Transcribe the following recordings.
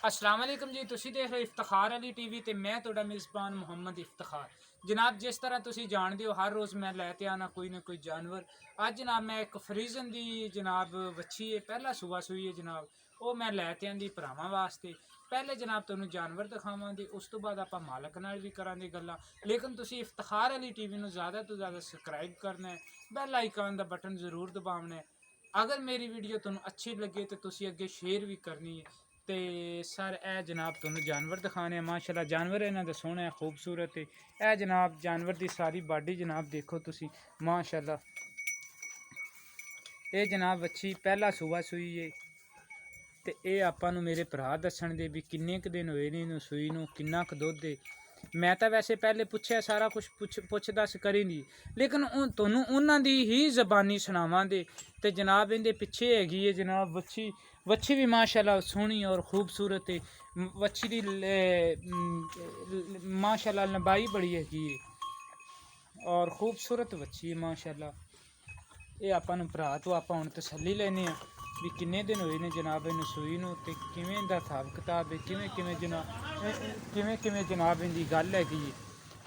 अस्सलाम वालेकुम जी। ਤੁਸੀਂ ਦੇਖ ਰਹੇ ਇਫਤਖਾਰ ਅਲੀ ਟੀਵੀ ਤੇ ਮੈਂ ਤੁਹਾਡਾ ਮੇਜ਼ਬਾਨ ਮੁਹੰਮਦ ਇਫਤਖਾਰ। ਜਨਾਬ, ਜਿਸ ਤਰ੍ਹਾਂ ਤੁਸੀਂ ਜਾਣਦੇ ਹੋ, ਹਰ ਰੋਜ਼ ਮੈਂ ਲੈ ਕੇ ਆਣਾ ਕੋਈ ਨਾ ਕੋਈ ਜਾਨਵਰ। ਅੱਜ ਜਨਾਬ ਮੈਂ ਇੱਕ ਫਰੀਜ਼ਨ ਦੀ ਜਨਾਬ ਵੱਛੀ ਹੈ, ਪਹਿਲਾ ਸੂਆ ਸੂਈ ਹੈ ਜਨਾਬ, ਉਹ ਮੈਂ ਲੈ ਕੇ ਆਂਦੀ ਭਰਾਵਾਂ ਵਾਸਤੇ। ਪਹਿਲੇ ਜਨਾਬ ਤੁਹਾਨੂੰ ਜਾਨਵਰ ਦਿਖਾਵਾਂਗੇ, ਉਸ ਤੋਂ ਬਾਅਦ ਆਪਾਂ ਮਾਲਕ ਨਾਲ ਵੀ ਕਰਾਂਗੇ ਗੱਲਾਂ। ਲੇਕਿਨ ਤੁਸੀਂ ਇਫਤਖਾਰ ਅਲੀ ਟੀਵੀ ਨੂੰ ਜ਼ਿਆਦਾ ਤੋਂ ਜ਼ਿਆਦਾ ਸਬਸਕ੍ਰਾਈਬ ਕਰਨਾ ਹੈ, ਬੈਲ ਆਈਕਨ ਦਾ ਬਟਨ ਜ਼ਰੂਰ ਦਬਾਉਣਾ ਹੈ। अगर मेरी वीडियो तुम अच्छी लगे तो तुसी अगे शेयर भी करनी है। तो सर ए जनाब तुम जानवर दिखाने माशाल्लाह जानवर इन्हां दा सोहना है, खूबसूरत है। ए जनाब जानवर की सारी बॉडी जनाब देखो तुसी माशाल्लाह। ये जनाब अच्छी पहला सूआ सूई है। तो ये आपां नूं मेरे भरा दस्सण दे भी किन्ने क दिन होए ने इहनूं सूई नूं, किन्ना क दुध है। मैं तो वैसे पहले पूछा सारा कुछ पुछ दस करी नहीं, लेकिन तुहानूं उन्हां दी ही जबानी सुणावांगे। तो जनाब इहदे पिछे हैगी है जनाब वच्छी भी माशाल्लाह सोहनी और खूबसूरत है। वच्छी दी माशाल्लाह लंबाई बड़ी हैगी है और खूबसूरत वच्छी है माशाल्लाह। ये आपां नूं भरा तो आपां हुण तसल्ली लैने आ भी किन्ने दिन होए ने जनाब इहनूं सूई नूं ते किवें दा हिसाब किताब है, किवें जनाब इहदी गल हैगी है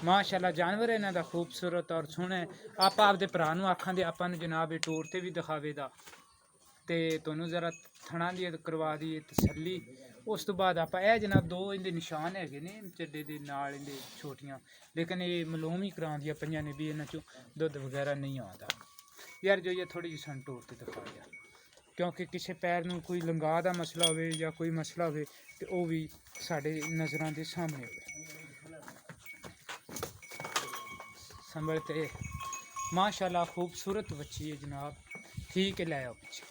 माशाल्लाह। जानवर इन्हां दा खूबसूरत और सोहना है। आपां आपदे भरा नूं आखांगे आपां नूं जनाब ये टूर ते भी दिखावेगा ते तुहानूं जरा थणा दी करवा दईए तसल्ली। उस तो बाद आपां ए जनाब दो इहदे निशान हैगे ने चड्डे दे नाल इहदे छोटियां, लेकिन ये मलूम ही करांदियां पईयां ने भी इन्हां चों दुध वगैरह नहीं आंदा यार। जो ये थोड़ी जी सन टूर ते दिखा यार, क्योंकि किसी पैर में कोई लंगा का मसला हो या कोई मसला हो तो वह भी साढ़े नज़रों के सामने हो संभलते माशाल्लाह। खूबसूरत बच्ची है जनाब, ठीक है लै आओ पीछे।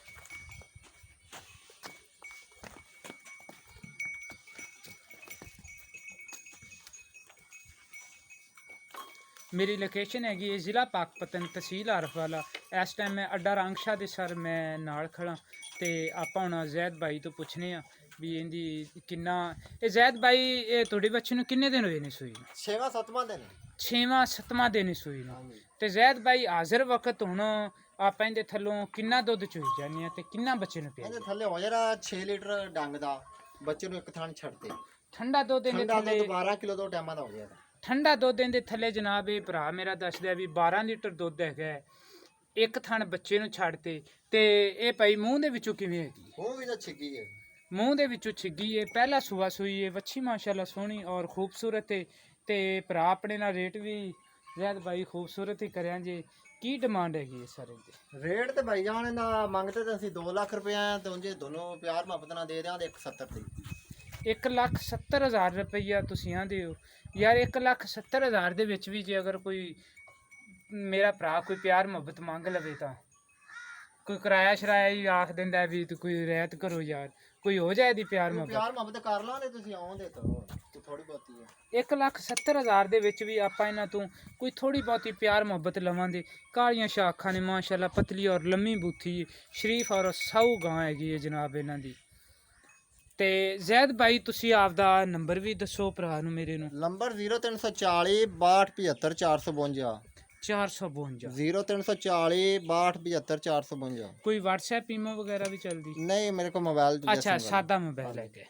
मेरी लोकेशन हैगी है ज़िला पाकपतन, तहसील आरफवाला। इस टाइम मैं अड्डा रांगशाह दे सर मैं नाल खड़ा ते आपां हुण जैद भाई तो पुछने आ भी इहदी किन्ना। ये जैद भाई ये तुहाडी बच्ची नूं किन्ने दिन होए ने सूई नूं? 6वां 7वां दिन। 6वां 7वां दिन सूई नूं। ते जैद भाई हाज़र वक्त हुण आपां इहदे थल्लों किन्ना दुध चोई जाने ते किन्ना बच्चे नूं पिया? ਇਹਦੇ ਥੱਲੇ ਹੋ ਜਾਣਾ 6 ਲੀਟਰ ਡੰਗ ਦਾ, ਬੱਚੇ ਨੂੰ ਇੱਕ ਥਾਂ ਛੱਡਦੇ। ठंडा दुध इहदे ਠੰਡਾ थल्ले ਦੁੱਧ 12 ਕਿਲੋ ਤੋਂ ਟਾਈਮਾਂ ਦਾ ਹੋ ਗਿਆ। ठंडा दुध इहदे थल्ले जनाब ये भरा मेरा दसदा भी 12 लीटर दुध हैगा। एक थण बच्चे नूं छड्डते ते ये भाई मूँह दे विचों किवें हैगी? ਉਹ ਵੀ ਤਾਂ ਛਿੱਗੀ ਹੈ। मूँह दे विचों छिग्गी है, पहला सूआ सूई है, वच्छी माशाल्लाह सोहनी और खूबसूरत है। ते भरा अपने नाल रेट भी जैद भाई खूबसूरत ही करिया जे। की डिमांड हैगी है सर इहदी? ਰੇਟ ਤੇ ਭਾਈ ਜਾਨ ਇਹਦਾ ਮੰਗਦੇ ਤਾਂ ਅਸੀਂ 2 ਲੱਖ ਰੁਪਏ ਆ ਤੇ ਉਂਝੇ ਦੋਨੋਂ ਪਿਆਰ ਮੁਹੱਬਤ ਨਾਲ ਦੇ ਦਿਆਂਗੇ 170 ਦੀ। 1,70,000 रुपया तुसीं आंदे हो यार। 1,70,000 दे विच भी जे अगर कोई मेरा भरा कोई प्यार मुहब्बत मंग लवे तां कोई किराया शराया ही आख दिंदा भी तो कोई रियायत करो यार, कोई हो जाए दी प्यार मुहब्बत। ਪਿਆਰ ਮੁਹੱਬਤ ਕਰ ਲਾਂਗੇ ਤੁਸੀਂ ਆਉਂਦੇ ਤਾਂ ਥੋੜੀ ਬਹੁਤੀ ਹੈ। 1,70,000 ਦੇ ਵਿੱਚ ਵੀ ਆਪਾਂ ਇਹਨਾਂ ਤੋਂ ਕੋਈ ਥੋੜੀ ਬਹੁਤੀ ਪਿਆਰ ਮੁਹੱਬਤ ਲਵਾਂਗੇ। ਕਾਲੀਆਂ ਸ਼ਾਖਾਂ ਨੇ ਮਾਸ਼ਾਅੱਲਾ, ਪਤਲੀ ਔਰ ਲੰਮੀ ਬੂਥੀ ਸ਼ਰੀਫ ਔਰ ਸਾਊ ਗਾਂ ਹੈਗੀ ਹੈ ਜਨਾਬ ਇਹਨਾਂ ਦੀ। ਤੇ ਜ਼ੈਦ ਭਾਈ ਤੁਸੀਂ ਆਪਦਾ ਨੰਬਰ ਵੀ ਦੱਸੋ ਭਰਾ ਨੂੰ ਮੇਰੇ ਨੂੰ। ਨੰਬਰ 0340 6275 452 452। 0340 6275 452। ਕੋਈ WhatsApp ਈਮੋ ਵਗੈਰਾ ਵੀ ਚੱਲਦੀ? ਨਹੀਂ ਮੇਰੇ ਕੋਲ ਮੋਬਾਈਲ ਅੱਛਾ ਸਾਦਾ ਮੋਬਾਈਲ ਹੈ ਕਿ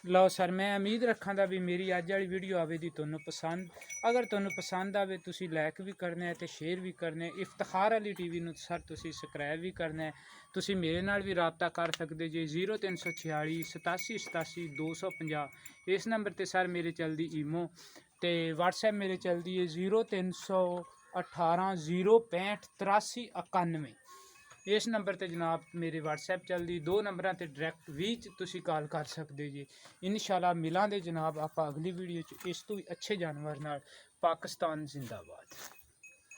ਲਓ ਸਰ। ਮੈਂ ਉਮੀਦ ਰੱਖਾਂਗਾ ਵੀ ਮੇਰੀ ਅੱਜ ਵਾਲੀ ਵੀਡੀਓ ਆਵੇਗੀ ਤੁਹਾਨੂੰ ਪਸੰਦ। ਅਗਰ ਤੁਹਾਨੂੰ ਪਸੰਦ ਆਵੇ ਤੁਸੀਂ ਲਾਈਕ ਵੀ ਕਰਨਾ ਹੈ ਤੇ ਸ਼ੇਅਰ ਵੀ ਕਰਨਾ ਹੈ। ਇਫਤਖਾਰ ਅਲੀ ਟੀਵੀ ਨੂੰ ਸਰ ਤੁਸੀਂ ਸਬਸਕ੍ਰਾਈਬ ਵੀ ਕਰਨਾ ਹੈ। ਤੁਸੀਂ ਮੇਰੇ ਨਾਲ ਵੀ ਰਾਬਤਾ ਕਰ ਸਕਦੇ ਜੇ 0346 87 87 250। ਇਸ ਨੰਬਰ ਤੇ ਸਰ ਮੇਰੇ ਚੱਲਦੀ ਈਮੋ ਤੇ WhatsApp ਮੇਰੇ ਚੱਲਦੀ ਹੈ 0318 065 83 91। इस नंबर ते जनाब मेरे WhatsApp चलती। 2 नंबरों ते डायरैक्ट भी तुसी कॉल कर सकते जी। इंशाल्लाह मिलांगे जनाब आप अगली वीडियो इस तो भी अच्छे जानवर नाल। पाकिस्तान जिंदाबाद।